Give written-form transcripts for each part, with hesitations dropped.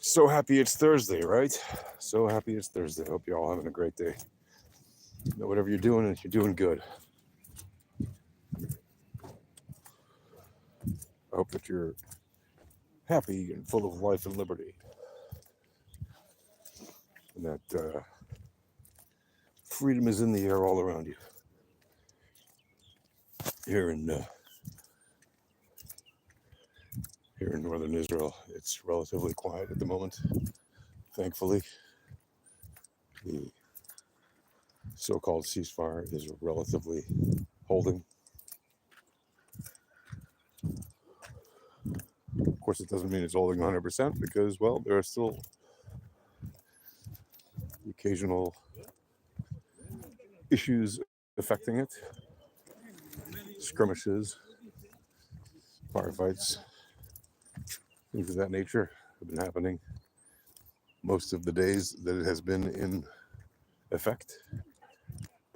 So happy it's Thursday, right? So happy it's Thursday. Hope you're all having a great day. Whatever you're doing, you're doing good. I hope that you're happy and full of life and liberty, and that freedom is in the air all around you. Here in here in northern Israel, it's relatively quiet at the moment. Thankfully, the so-called ceasefire is relatively holding. Of course, it doesn't mean it's holding 100% because, well, there are still occasional issues affecting it. Skirmishes, firefights, things of that nature have been happening most of the days that it has been in effect.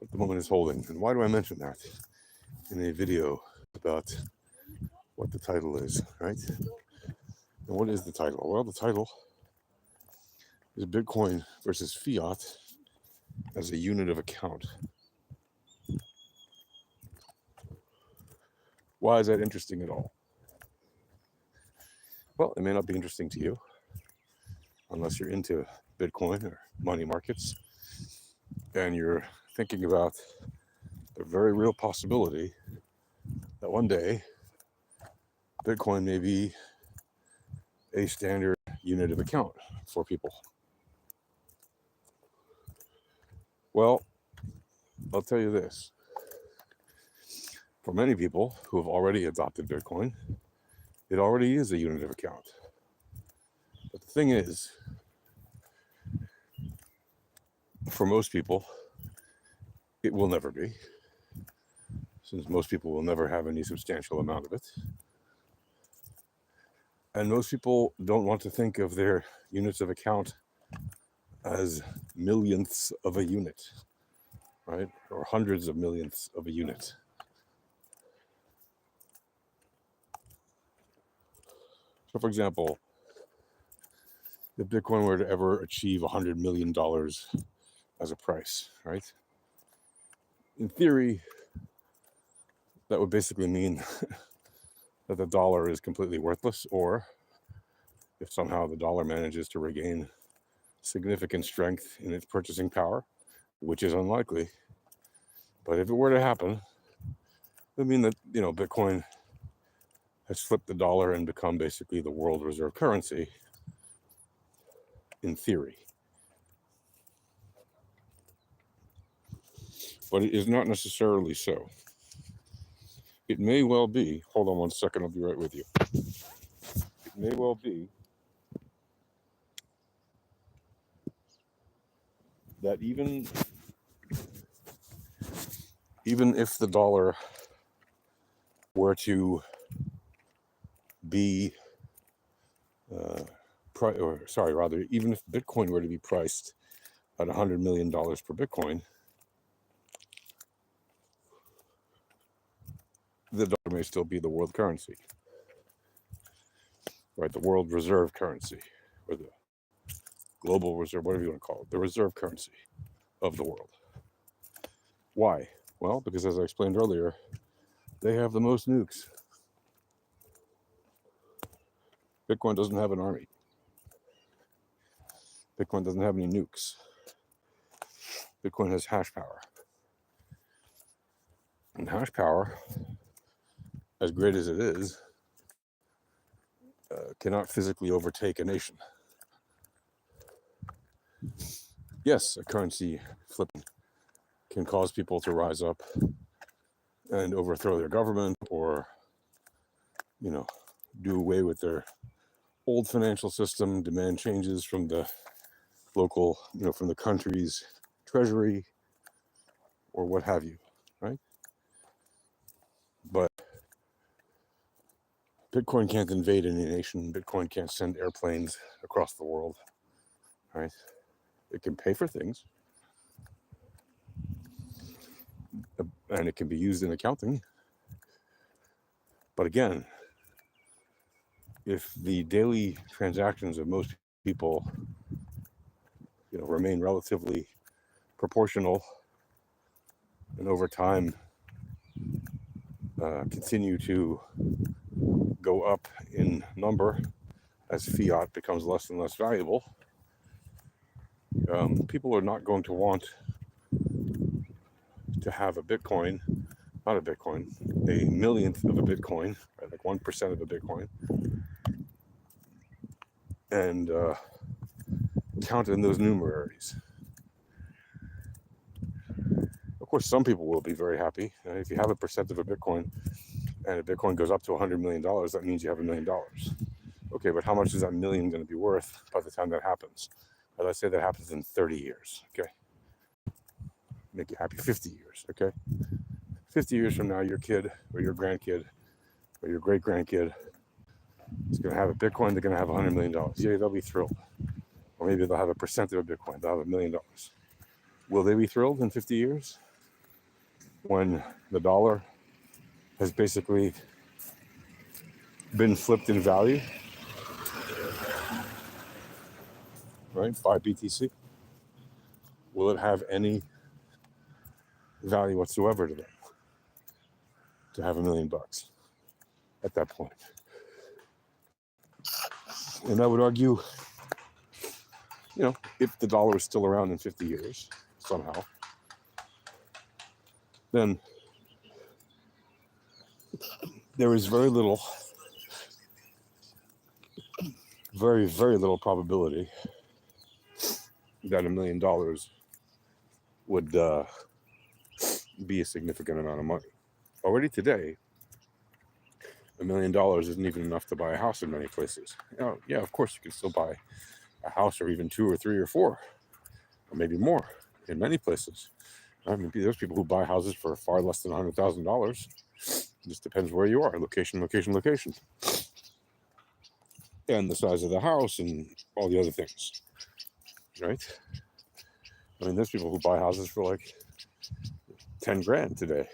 But the moment is holding. And why do I mention that in a video about what the title is, right? And what is the title? Well, the title is Bitcoin versus Fiat as a unit of account. Why is that interesting at all? Well, it may not be interesting to you unless you're into Bitcoin or money markets and you're thinking about the very real possibility that one day Bitcoin may be a standard unit of account for people. Well, I'll tell you this. For many people who have already adopted Bitcoin, it already is a unit of account. But the thing is, for most people, it will never be, since most people will never have any substantial amount of it. And most people don't want to think of their units of account as millionths of a unit, right? Or hundreds of millionths of a unit. So, for example, if Bitcoin were to ever achieve $100 million as a price, right? In theory, that would basically mean that the dollar is completely worthless, or if somehow the dollar manages to regain significant strength in its purchasing power, which is unlikely. But if it were to happen, it would mean that, Bitcoin has flipped the dollar and become basically the world reserve currency, in theory. But it is not necessarily so. It may well be, hold on one second, I'll be right with you. It may well be that even if the dollar were to be even if Bitcoin were to be priced at $100 million per Bitcoin, the dollar may still be the world currency, right? The world reserve currency, or the global reserve, whatever you want to call it, the reserve currency of the world. Why? Well, because as I explained earlier, they have the most nukes. Bitcoin doesn't have an army. Bitcoin doesn't have any nukes. Bitcoin has hash power. And hash power, as great as it is, cannot physically overtake a nation. Yes, a currency flipping can cause people to rise up and overthrow their government, or, do away with their old financial system, demand changes from the local, from the country's treasury, or what have you, right? But Bitcoin can't invade any nation. Bitcoin can't send airplanes across the world, right? It can pay for things, and it can be used in accounting. But again, if the daily transactions of most people, remain relatively proportional, and over time continue to go up in number as fiat becomes less and less valuable, people are not going to want to have a Bitcoin, not a Bitcoin, a millionth of a Bitcoin, right, like 1% of a Bitcoin, and count in those numeraries. Of course, some people will be very happy. If you have a percent of a Bitcoin and a Bitcoin goes up to $100 million, that means you have $1 million. Okay, but how much is that million going to be worth by the time that happens? Let's say that happens in 30 years, okay? Make you happy, 50 years, okay? 50 years from now, your kid or your grandkid or your great-grandkid is going to have a Bitcoin, they're going to have $100 million. Yeah, they'll be thrilled. Or maybe they'll have a percent of a Bitcoin, they'll have $1 million. Will they be thrilled in 50 years when the dollar has basically been flipped in value, right, by BTC? Will it have any value whatsoever to them to have $1 million at that point? And I would argue, if the dollar is still around in 50 years somehow, then there is very, very little probability that $1 million would be a significant amount of money. Already today, $1 million isn't even enough to buy a house in many places. Yeah, of course you can still buy a house, or even 2 or 3 or 4, or maybe more in many places. I mean, there's people who buy houses for far less than $100,000. It just depends where you are, location, and the size of the house and all the other things, right? I mean, there's people who buy houses for like 10 grand today,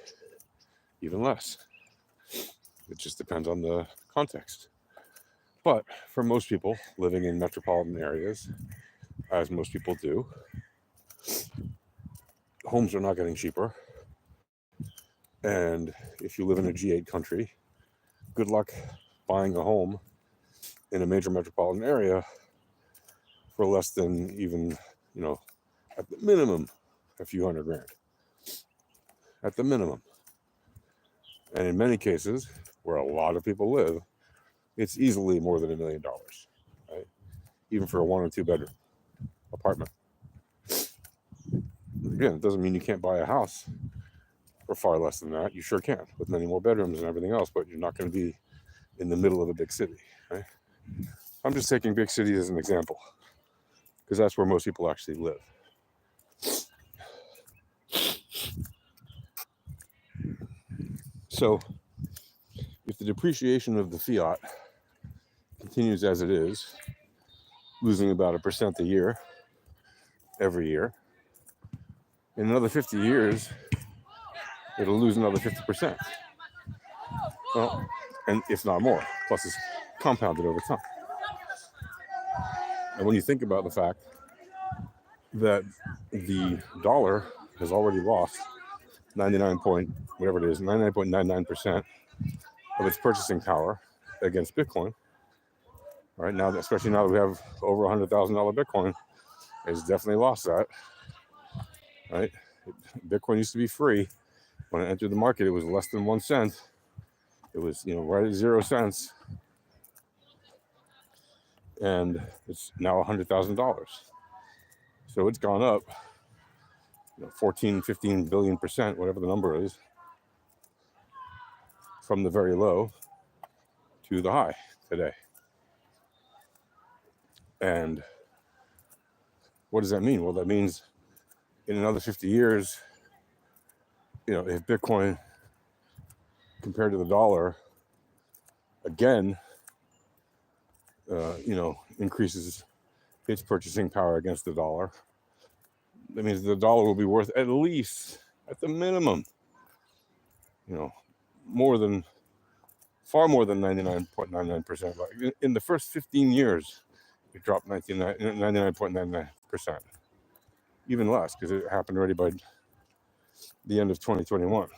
even less. It just depends on the context. But for most people living in metropolitan areas, as most people do, homes are not getting cheaper. And if you live in a G8 country, good luck buying a home in a major metropolitan area for less than even, at the minimum, a few $100 grand. At the minimum. And in many cases, where a lot of people live, it's easily more than $1 million, right? Even for a 1 or 2 bedroom apartment. Again, it doesn't mean you can't buy a house for far less than that. You sure can, with many more bedrooms and everything else, but you're not going to be in the middle of a big city, right? I'm just taking big cities as an example, because that's where most people actually live. So, if the depreciation of the fiat continues as it is, losing about 1% a year, every year, in another 50 years, it'll lose another 50%. Well, and if not more, plus it's compounded over time. And when you think about the fact that the dollar has already lost 99.99% of its purchasing power against Bitcoin, right now, especially now that we have over $100,000 Bitcoin, it's definitely lost that, right? Bitcoin used to be free. When I entered the market, it was less than 1 cent. It was, right at 0 cents. And it's now $100,000. So it's gone up 14, 15 billion%, whatever the number is, from the very low to the high today. And what does that mean? Well, that means in another 50 years, if Bitcoin compared to the dollar again, increases its purchasing power against the dollar, that means the dollar will be worth at least, at the minimum, far more than 99.99%. In the first 15 years, it dropped 99.99%. Even less, because it happened already by the end of 2021,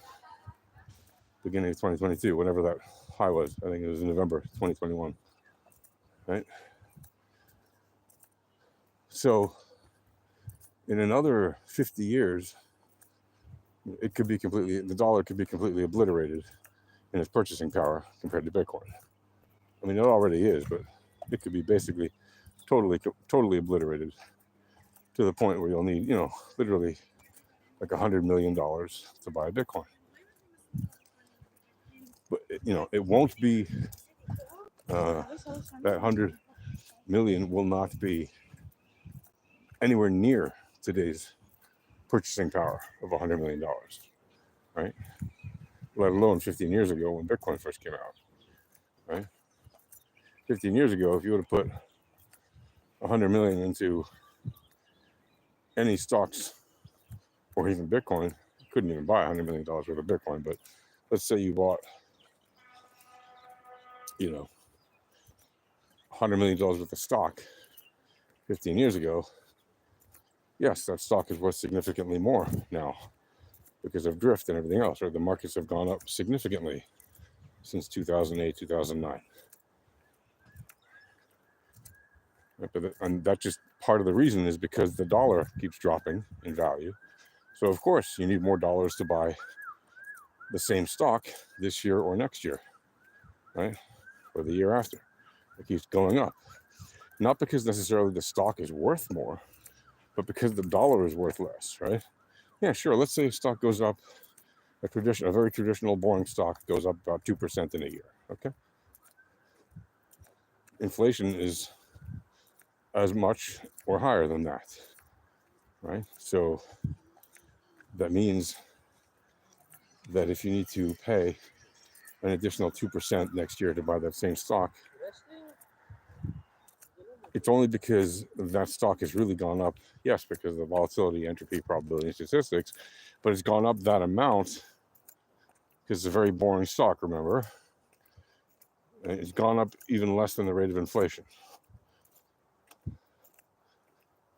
beginning of 2022, whenever that high was. I think it was in November 2021, right? So in another 50 years, the dollar could be completely obliterated in its purchasing power compared to Bitcoin. I mean, it already is, but it could be basically totally obliterated to the point where you'll need, literally like $100 million to buy a Bitcoin. But, it won't be, that 100 million will not be anywhere near today's purchasing power of $100 million, right? Let alone 15 years ago when Bitcoin first came out, right? 15 years ago, if you would have put 100 million into any stocks or even Bitcoin, you couldn't even buy $100 million worth of Bitcoin. But let's say you bought, $100 million worth of stock 15 years ago. Yes, that stock is worth significantly more now because of drift and everything else, or the markets have gone up significantly since 2008, 2009. And that's just part of the reason is because the dollar keeps dropping in value. So of course you need more dollars to buy the same stock this year or next year, right? Or the year after. It keeps going up. Not because necessarily the stock is worth more, but because the dollar is worth less, right? Yeah, sure. Let's say a stock goes up, a very traditional boring stock goes up about 2% in a year, okay? Inflation is as much or higher than that, right? So that means that if you need to pay an additional 2% next year to buy that same stock, it's only because that stock has really gone up, yes, because of the volatility, entropy, probability, and statistics, but it's gone up that amount because it's a very boring stock, remember? And it's gone up even less than the rate of inflation,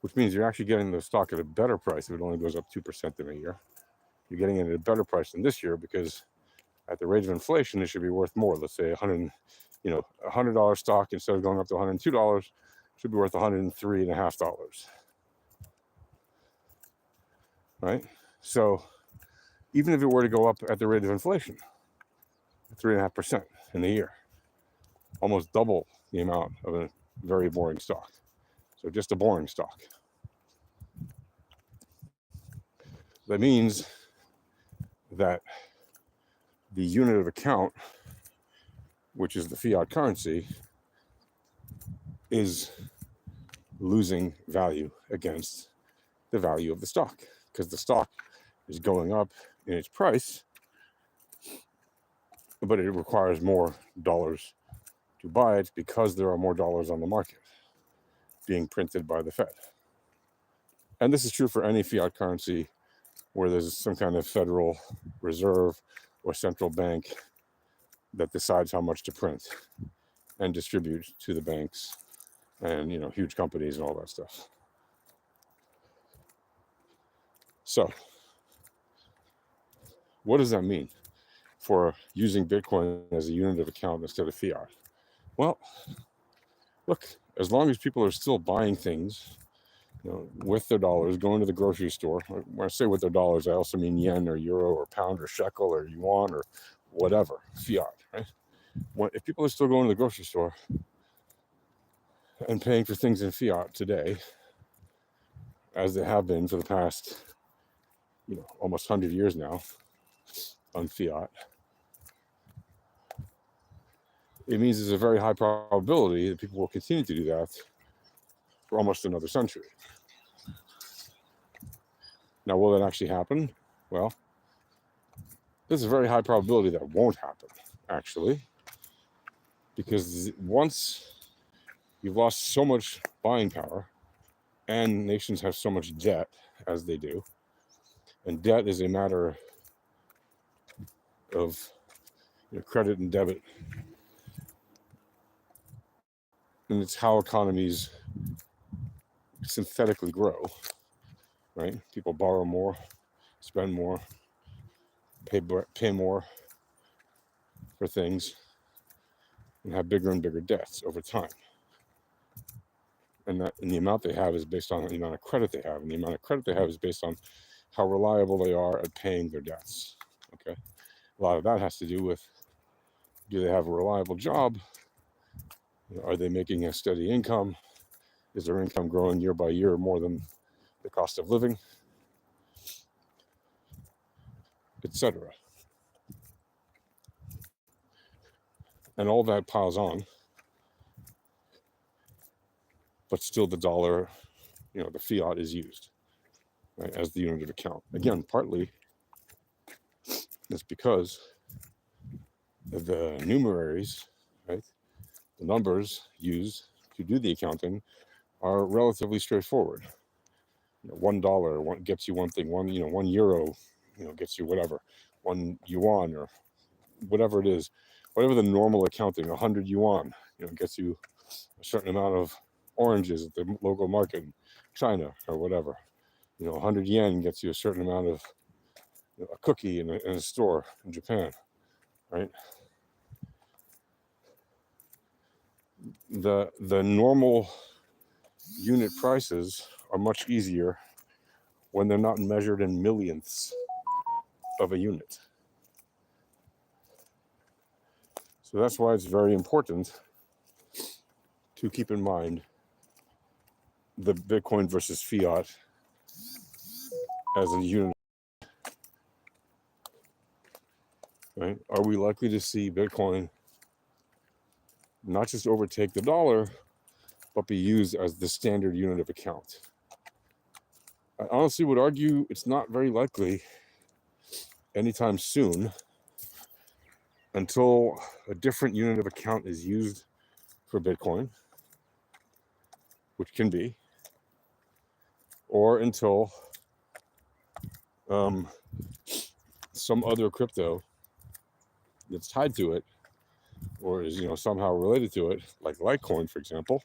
which means you're actually getting the stock at a better price if it only goes up 2% in a year. You're getting it at a better price than this year because at the rate of inflation, it should be worth more. Let's say $100 stock, instead of going up to $102, should be worth $103.50, right? So even if it were to go up at the rate of inflation, 3.5% in a year, almost double the amount of a very boring stock. So just a boring stock. That means that the unit of account, which is the fiat currency, is losing value against the value of the stock because the stock is going up in its price, but it requires more dollars to buy it because there are more dollars on the market being printed by the Fed. And this is true for any fiat currency where there's some kind of federal reserve or central bank that decides how much to print and distribute to the banks and huge companies and all that stuff. So what does that mean for using Bitcoin as a unit of account instead of fiat? Well, look, as long as people are still buying things with their dollars, going to the grocery store. When I say with their dollars, I also mean yen or euro or pound or shekel or yuan or whatever, fiat, right? If people are still going to the grocery store and paying for things in fiat today, as they have been for the past, almost 100 years now on fiat, it means there's a very high probability that people will continue to do that for almost another century. Now, will that actually happen? Well, there's a very high probability that won't happen, actually, because once you've lost so much buying power and nations have so much debt as they do, and debt is a matter of credit and debit, and it's how economies synthetically grow, right? People borrow more, spend more, pay more for things, and have bigger and bigger debts over time. And the amount they have is based on the amount of credit they have, and the amount of credit they have is based on how reliable they are at paying their debts. Okay, a lot of that has to do with, do they have a reliable job? Are they making a steady income? Is their income growing year by year more than the cost of living, etc.? And all that piles on, but still the dollar, the fiat is used, right, as the unit of account. Again, partly it's because the numeraries, right, the numbers used to do the accounting are relatively straightforward. $1 gets you one thing, €1 gets you whatever, 1 yuan or whatever it is, whatever the normal accounting, 100 yuan, gets you a certain amount of oranges at the local market in China or whatever. 100 yen gets you a certain amount of a cookie in a store in Japan, right? The normal unit prices are much easier when they're not measured in millionths of a unit. So that's why it's very important to keep in mind the Bitcoin versus fiat as a unit. Right? Are we likely to see Bitcoin not just overtake the dollar, but be used as the standard unit of account? I honestly would argue it's not very likely anytime soon until a different unit of account is used for Bitcoin, which can be, or until some other crypto that's tied to it or is somehow related to it, like Litecoin, for example,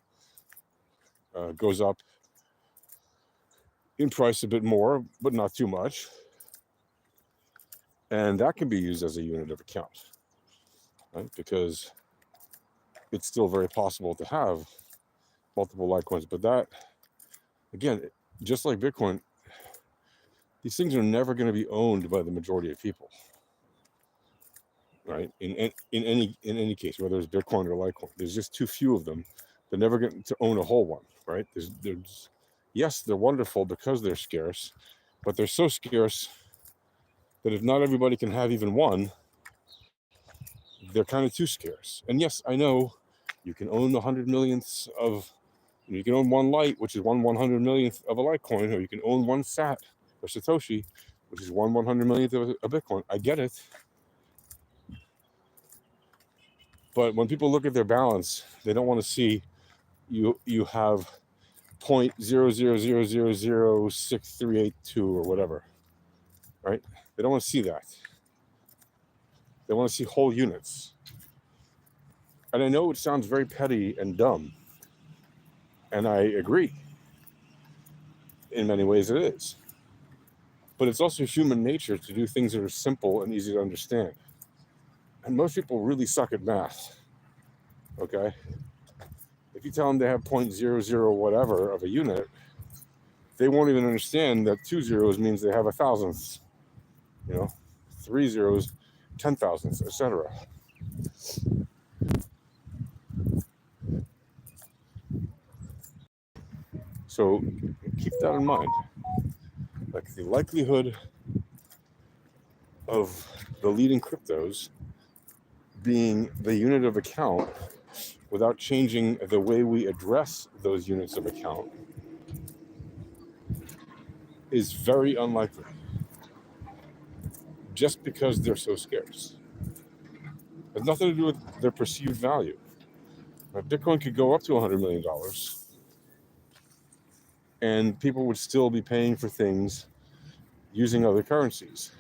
goes up in price a bit more, but not too much, and that can be used as a unit of account, right? Because it's still very possible to have multiple Litecoins, but that, again, just like Bitcoin, these things are never going to be owned by the majority of people, right? In any case, whether it's Bitcoin or Litecoin, there's just too few of them. They're never going to own a whole one, right? Yes, they're wonderful because they're scarce, but they're so scarce that if not everybody can have even one, they're kind of too scarce. And yes, I know you can own 100 millionths of, you can own one Lite, which is 1/100 millionth of a Litecoin, or you can own one Sat or Satoshi, which is 1/100 millionth of a Bitcoin. I get it. But when people look at their balance, they don't want to see you have 0.000006382 or whatever, right? They don't want to see that. They want to see whole units. And I know it sounds very petty and dumb, and I agree. In many ways it is. But it's also human nature to do things that are simple and easy to understand. And most people really suck at math, okay? If you tell them they have 0.00 whatever of a unit, they won't even understand that 2 zeros means they have 1,000ths, 3 zeros, 10,000ths, etc. So keep that in mind. Like the likelihood of the leading cryptos being the unit of account without changing the way we address those units of account is very unlikely, just because they're so scarce. It has nothing to do with their perceived value. Bitcoin could go up to $100 million and people would still be paying for things using other currencies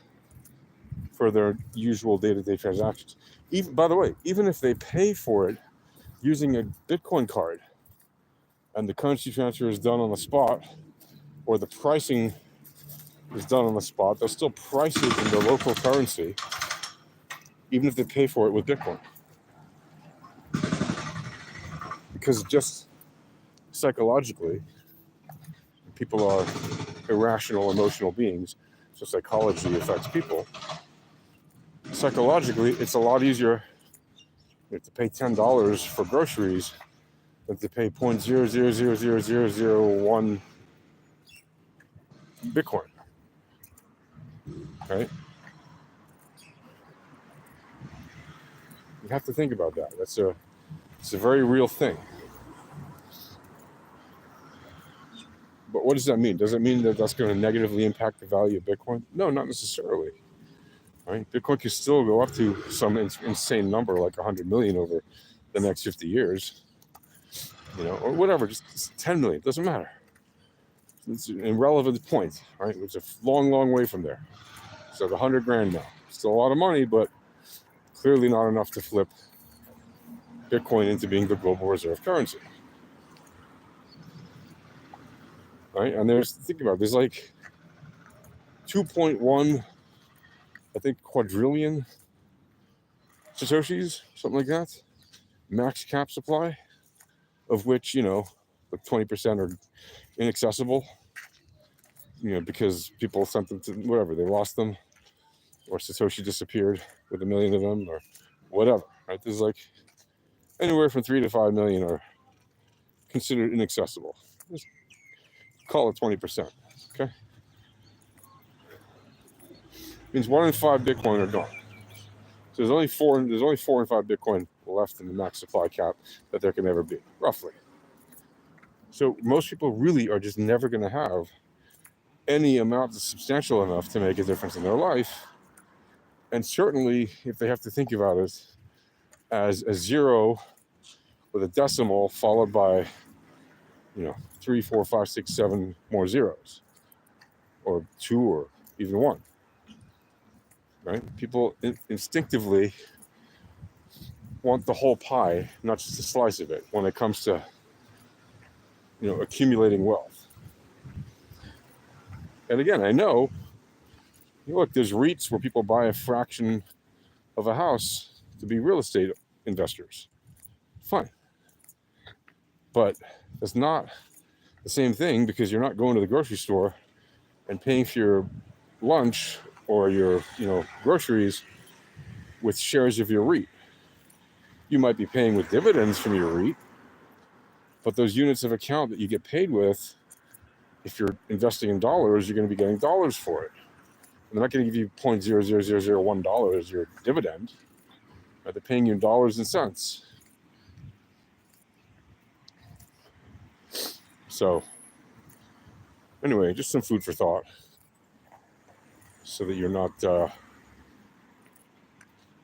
for their usual day-to-day transactions. By the way, even if they pay for it using a Bitcoin card, and the currency transfer is done on the spot, or the pricing is done on the spot, they'll still price it in their local currency, even if they pay for it with Bitcoin. Because just psychologically, people are irrational, emotional beings, so psychology affects people. Psychologically, it's a lot easier to pay $10 for groceries than to pay 0.000001 Bitcoin, right? You have to think about that. It's a very real thing. But what does that mean? Does it mean that that's going to negatively impact the value of Bitcoin? No, not necessarily. Right? Bitcoin can still go up to some insane number like 100 million over the next 50 years, or whatever, just 10 million, doesn't matter. It's an irrelevant point, right? It's a long, long way from there. So the 100 grand now, still a lot of money, but clearly not enough to flip Bitcoin into being the global reserve currency. Right? And think about it, there's like 2.1, I think, quadrillion Satoshis, something like that, max cap supply, of which, like 20% are inaccessible, because people sent them to whatever, they lost them, or Satoshi disappeared with a million of them, or whatever, right? There's like anywhere from 3 to 5 million are considered inaccessible. Just call it 20%, okay? Means 1 in 5 Bitcoin are gone. So there's only 4 and 5 Bitcoin left in the max supply cap that there can ever be, roughly. So most people really are just never going to have any amount that's substantial enough to make a difference in their life. And certainly, if they have to think about it as a 0 with a decimal followed by, 3, 4, 5, 6, 7 more zeros, or 2, or even 1, right? People instinctively want the whole pie, not just a slice of it, when it comes to, accumulating wealth. And again, I know, look, there's REITs where people buy a fraction of a house to be real estate investors. Fine. But it's not the same thing, because you're not going to the grocery store and paying for your lunch or your, groceries with shares of your REIT. You might be paying with dividends from your REIT, but those units of account that you get paid with, if you're investing in dollars, you're going to be getting dollars for it. And they're not going to give you $0.00001 as your dividend. Right? They're paying you in dollars and cents. So, anyway, just some food for thought, so that you're not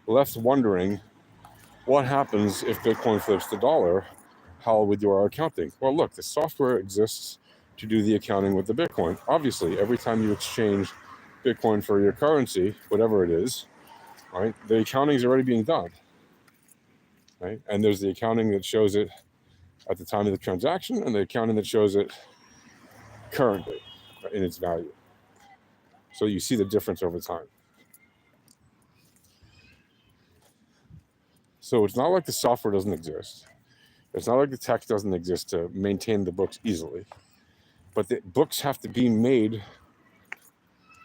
left wondering what happens if Bitcoin flips the dollar. How would do our accounting? Well, look, the software exists to do the accounting with the Bitcoin. Obviously, every time you exchange Bitcoin for your currency, whatever it is, right, the accounting is already being done, right? And there's the accounting that shows it at the time of the transaction, and the accounting that shows it currently, right, in its value. So you see the difference over time. So it's not like the software doesn't exist. It's not like the tech doesn't exist to maintain the books easily. But the books have to be made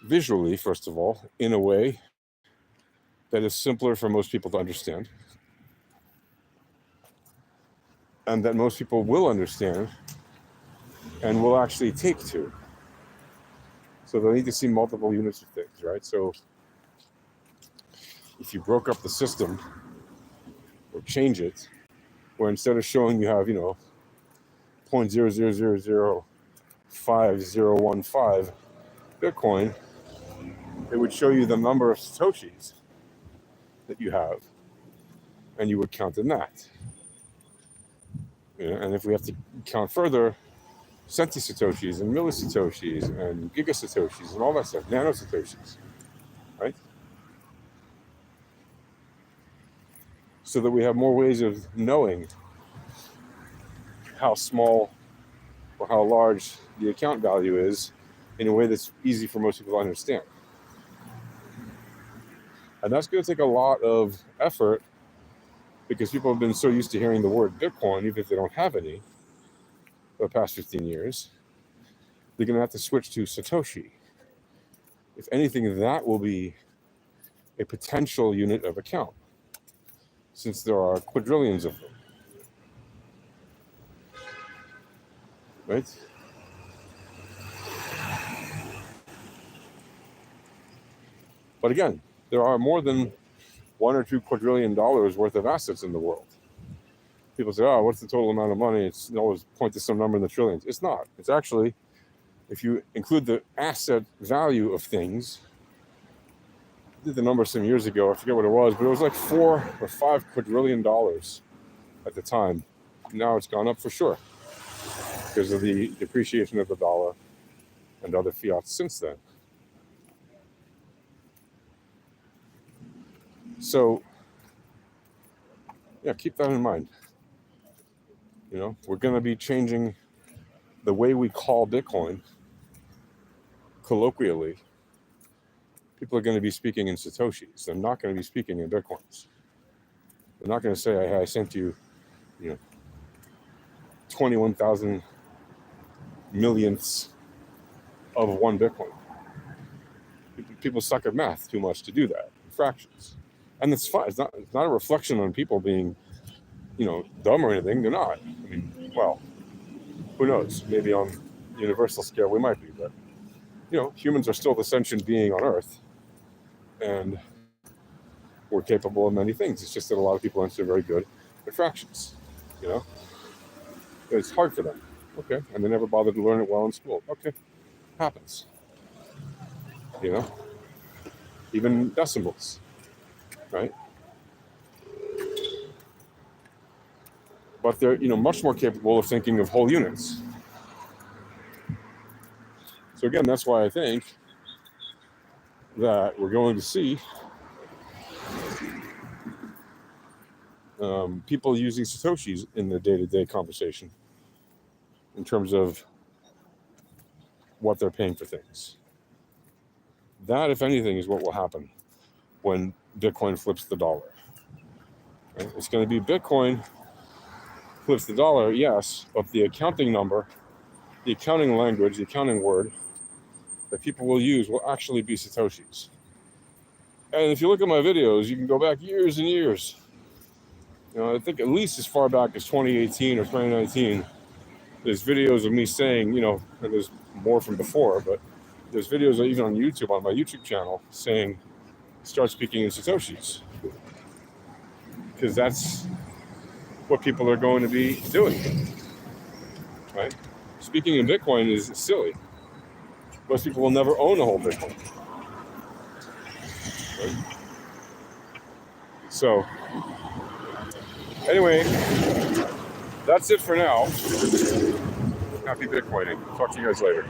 visually, first of all, in a way that is simpler for most people to understand, and that most people will understand and will actually take to. So they'll need to see multiple units of things, right? So if you broke up the system or change it, where instead of showing you have, 0.0005015 Bitcoin, it would show you the number of Satoshis that you have, and you would count in that. And if we have to count further, centisatoshis and millisatoshis and gigasatoshis and all that stuff, nanosatoshis, right? So that we have more ways of knowing how small or how large the account value is in a way that's easy for most people to understand. And that's going to take a lot of effort because people have been so used to hearing the word Bitcoin, even if they don't have any, for the past 15 years, they're going to have to switch to Satoshi. If anything, that will be a potential unit of account, since there are quadrillions of them, right? But again, there are more than $1 or $2 quadrillion worth of assets in the world. People say, oh, what's the total amount of money? It's always point to some number in the trillions. It's not. It's actually, if you include the asset value of things, I did the number some years ago, I forget what it was, but it was like $4 or $5 quadrillion at the time. Now it's gone up for sure because of the depreciation of the dollar and other fiats since then. So, yeah, keep that in mind. You know, we're going to be changing the way we call Bitcoin colloquially. People are going to be speaking in Satoshis. They're not going to be speaking in Bitcoins. They're not going to say, hey, I sent you, 21,000 millionths of one Bitcoin. People suck at math too much to do that, fractions. And it's fine. It's not a reflection on people being, dumb or anything. They're not. I mean, well, who knows? Maybe on universal scale we might be, but, humans are still the sentient being on Earth. And we're capable of many things. It's just that a lot of people aren't so very good at fractions, It's hard for them. Okay. And they never bothered to learn it well in school. Okay. Happens. Even decimals, right? But they're, much more capable of thinking of whole units. So again, that's why I think that we're going to see people using Satoshis in the day-to-day conversation in terms of what they're paying for things. That, if anything, is what will happen when Bitcoin flips the dollar. Right? It's going to be Bitcoin flips the dollar, yes, but the accounting number, the accounting language, the accounting word that people will use will actually be Satoshis. And if you look at my videos, you can go back years and years. I think at least as far back as 2018 or 2019, there's videos of me saying, and there's more from before, but there's videos even on YouTube, on my YouTube channel, saying, start speaking in Satoshis. Because that's what people are going to be doing, right? Speaking in Bitcoin is silly. Most people will never own a whole Bitcoin. Right? So, anyway, that's it for now. Happy Bitcoining. Talk to you guys later.